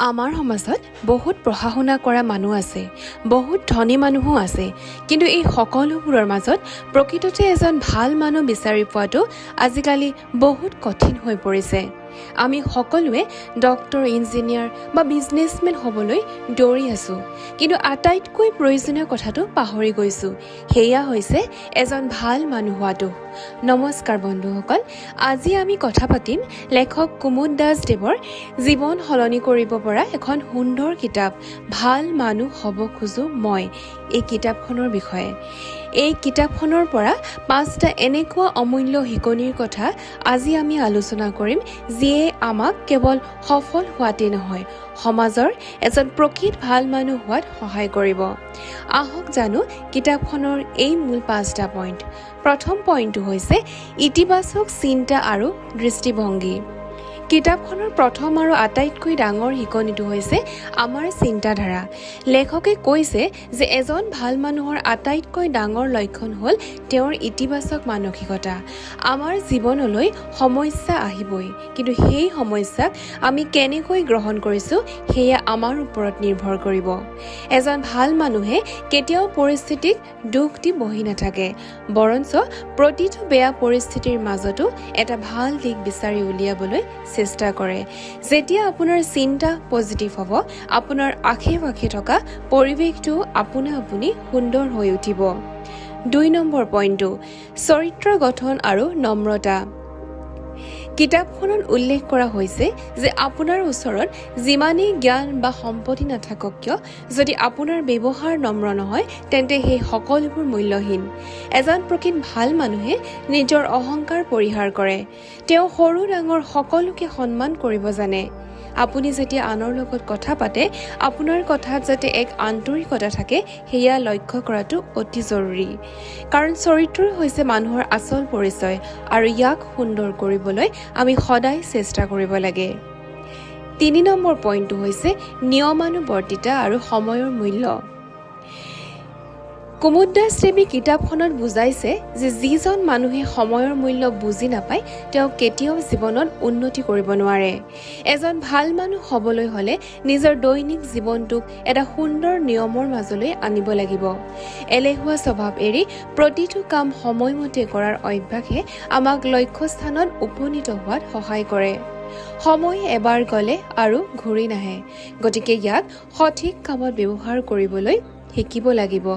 আমাৰ সমাজত বহুত পঢ়া শুনা কৰা মানুহ আছে, বহুত ধনী মানুহো আছে, কিন্তু এই সকলোবোৰৰ মাজত প্ৰকৃততে এজন ভাল মানুহ বিচাৰি পোৱাটো আজিকালি বহুত কঠিন হৈ পৰিছে। আমি সকলোৱে ডক্টৰ, ইঞ্জিনিয়াৰ বা বিজনেছমেন হ'বলৈ দৌৰি আছোঁ, কিন্তু আটাইতকৈ প্ৰয়োজনীয় কথাটো পাহৰি গৈছোঁ, সেয়া হৈছে এজন ভাল মানুহ হোৱাটো। নমস্কাৰ বন্ধুসকল, আজি আমি কথা পাতিম লেখক কুমুদ দাসদেৱৰ জীৱন সলনি কৰিব পৰা এখন সুন্দৰ কিতাপ ভাল মানুহ হ'ব খোজো মই, এই কিতাপখনৰ বিষয়ে। এই কিতাপখনৰ পৰা 5টা এনেকুৱা অমূল্য শিকনিৰ কথা আজি আমি আলোচনা কৰিম, যিয়ে আমাক কেৱল সফল হোৱাতেই নহয়, সমাজৰ এজন প্ৰকৃত ভাল মানুহ হোৱাত সহায় কৰিব। আহক জানো কিতাপখনৰ এই মূল 5টা পইণ্ট। প্ৰথম পইণ্টটো হৈছে ইতিবাচক চিন্তা আৰু দৃষ্টিভংগী। কিতাপখনৰ প্ৰথম আৰু আটাইতকৈ ডাঙৰ শিকনিটো হৈছে আমাৰ চিন্তাধাৰা। লেখকে কৈছে যে এজন ভাল মানুহৰ আটাইতকৈ ডাঙৰ লক্ষণ হ'ল তেওঁৰ ইতিবাচক মানসিকতা। আমাৰ জীৱনলৈ সমস্যা আহিবই, কিন্তু সেই সমস্যাক আমি কেনেকৈ গ্ৰহণ কৰিছোঁ সেয়া আমাৰ ওপৰত নিৰ্ভৰ কৰিব। এজন ভাল মানুহে কেতিয়াও পৰিস্থিতিক দুখ দি বহি নাথাকে, বৰঞ্চ প্ৰতিটো বেয়া পৰিস্থিতিৰ মাজতো এটা ভাল দিশ বিচাৰি উলিয়াবলৈ চেষ্টা কৰে। যেতিয়া আপোনাৰ চিন্তা পজিটিভ হ'ব, আপোনাৰ আশে পাশে থকা পৰিৱেশটো আপোনা আপুনি সুন্দৰ হৈ উঠিব। 2 নম্বৰ পইণ্টটো চৰিত্ৰ গঠন আৰু নম্ৰতা। কিতাপখনত উল্লেখ কৰা হৈছে যে আপোনাৰ ওচৰত যিমানেই জ্ঞান বা সম্পত্তি নাথাকক কিয়, যদি আপোনাৰ ব্যৱহাৰ নম্ৰ নহয়, তেন্তে সেই সকলোবোৰ মূল্যহীন। এজন প্ৰকৃত ভাল মানুহে নিজৰ অহংকাৰ পৰিহাৰ কৰে। তেওঁ সৰু ডাঙৰ সকলোকে সন্মান কৰিব জানে। আপুনি যেতিয়া আনৰ লগত কথা পাতে, আপোনাৰ কথাত যাতে এক আন্তৰিকতা থাকে, সেয়া লক্ষ্য কৰাটো অতি জৰুৰী। কাৰণ চৰিত্ৰই হৈছে মানুহৰ আচল পৰিচয়, আৰু ইয়াক সুন্দৰ কৰিবলৈ আমি সদায় চেষ্টা কৰিব লাগে। 3 নম্বৰ পইণ্টটো হৈছে নিয়মানুৱৰ্তিতা আৰু সময়ৰ মূল্য। কুমুদ দাসদেৱে কিতাপখনত বুজাইছে যে যিজন মানুহে সময়ৰ মূল্য বুজি নাপায়, তেওঁ কেতিয়াও জীৱনত উন্নতি কৰিব নোৱাৰে। এজন ভাল মানুহ হ'বলৈ হ'লে নিজৰ দৈনিক জীৱনটোক এটা সুন্দৰ নিয়মৰ মাজলৈ আনিব লাগিব। এলেহুৱা স্বভাৱ এৰি প্ৰতিটো কাম সময়মতে কৰাৰ অভ্যাসে আমাক লক্ষ্যস্থানত উপনীত হোৱাত সহায় কৰে। সময় এবাৰ গ'লে আৰু ঘূৰি নাহে, গতিকে ইয়াক সঠিক কামত ব্যৱহাৰ কৰিবলৈ শিকিব লাগিব।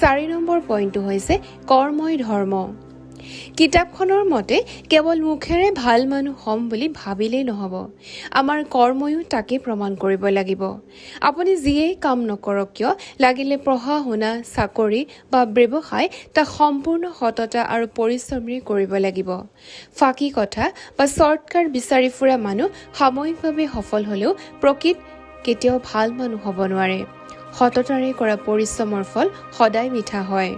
4 নম্বৰ পইণ্টটো হৈছে কৰ্মই ধৰ্ম। কিতাপখনৰ মতে কেৱল মুখেৰে ভাল মানুহ হ'ম বুলি ভাবিলেই নহ'ব, আমাৰ কৰ্ময়ো তাকে প্ৰমাণ কৰিব লাগিব। আপুনি যিয়েই কাম নকৰক কিয়, লাগিলে পঢ়া শুনা, চাকৰি বা ব্যৱসায়, তাক সম্পূৰ্ণ সততা আৰু পৰিশ্ৰমেৰে কৰিব লাগিব। ফাঁকি কথা বা শ্বৰ্টকাট বিচাৰি ফুৰা মানুহ সাময়িকভাৱে সফল হ'লেও প্ৰকৃত কেতিয়াও ভাল মানুহ হ'ব নোৱাৰে। সততাৰে কৰা পৰিশ্ৰমৰ ফল সদায় মিঠা হয়।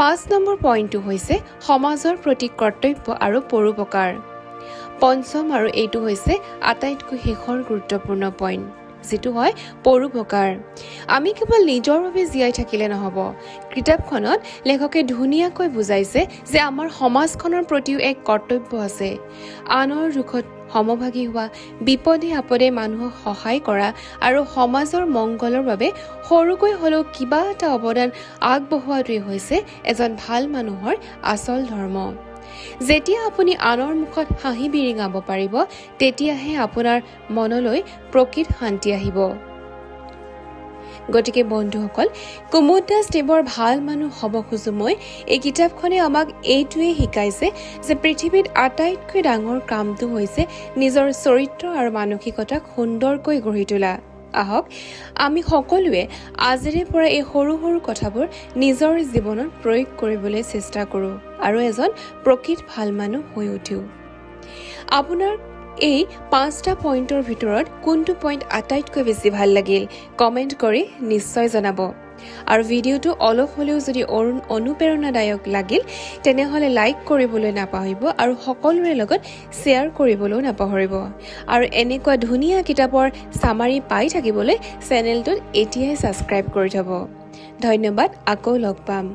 5 নম্বৰ পইণ্টটো হৈছে সমাজৰ প্ৰতি কৰ্তব্য আৰু পৰোপকাৰ। পঞ্চম আৰু এইটো হৈছে আটাইতকৈ শেষৰ গুৰুত্বপূৰ্ণ পইণ্ট, যিটো হয় পৰোপকাৰ। আমি কেৱল নিজৰ বাবে জীয়াই থাকিলে নহ'ব। কিতাপখনত লেখকে ধুনীয়াকৈ বুজাইছে যে আমাৰ সমাজখনৰ প্ৰতিও এক কৰ্তব্য আছে। আনৰ দুখত সমভাগী হোৱা, বিপদে আপদে মানুহক সহায় কৰা আৰু সমাজৰ মংগলৰ বাবে সৰুকৈ হ'লেও কিবা এটা অৱদান আগবঢ়োৱাটোৱেই হৈছে এজন ভাল মানুহৰ আচল ধৰ্ম। যেতিয়া আপুনি আনৰ মুখত হাঁহি বিৰিঙাব পাৰিব, তেতিয়াহে আপোনাৰ মনলৈ প্ৰকৃত শান্তি আহিব। গতিকে বন্ধুসকল, কুমুদ দাসদেৱৰ ভাল মানুহ হ'ব খোজো মই, এই কিতাপখনে আমাক এইটোৱেই শিকাইছে যে পৃথিৱীত আটাইতকৈ ডাঙৰ কামটো হৈছে নিজৰ চৰিত্ৰ আৰু মানসিকতাক সুন্দৰকৈ গঢ়ি তোলা। আহক আমি সকলোৱে আজিৰে পৰা এই সৰু সৰু কথাবোৰ নিজৰ জীৱনত প্ৰয়োগ কৰিবলৈ চেষ্টা কৰোঁ আৰু এজন প্ৰকৃত ভাল মানুহ হৈ উঠো। আপোনাৰ এই 5টা পইণ্টৰ ভিতৰত কোনটো পইণ্ট আটাইতকৈ বেছি ভাল লাগিল কমেণ্ট কৰি নিশ্চয় জনাব। আৰু ভিডিঅ'টো অলপ হ'লেও যদি অনুপ্ৰেৰণাদায়ক লাগিল, তেনেহ'লে লাইক কৰিবলৈ নাপাহৰিব আৰু সকলোৰে লগত শ্বেয়াৰ কৰিবলৈও নাপাহৰিব। আৰু এনেকুৱা ধুনীয়া কিতাপৰ চামাৰি পাই থাকিবলৈ চেনেলটোত এতিয়াই ছাবস্ক্ৰাইব কৰি থ'ব। ধন্যবাদ, আকৌ লগ পাম।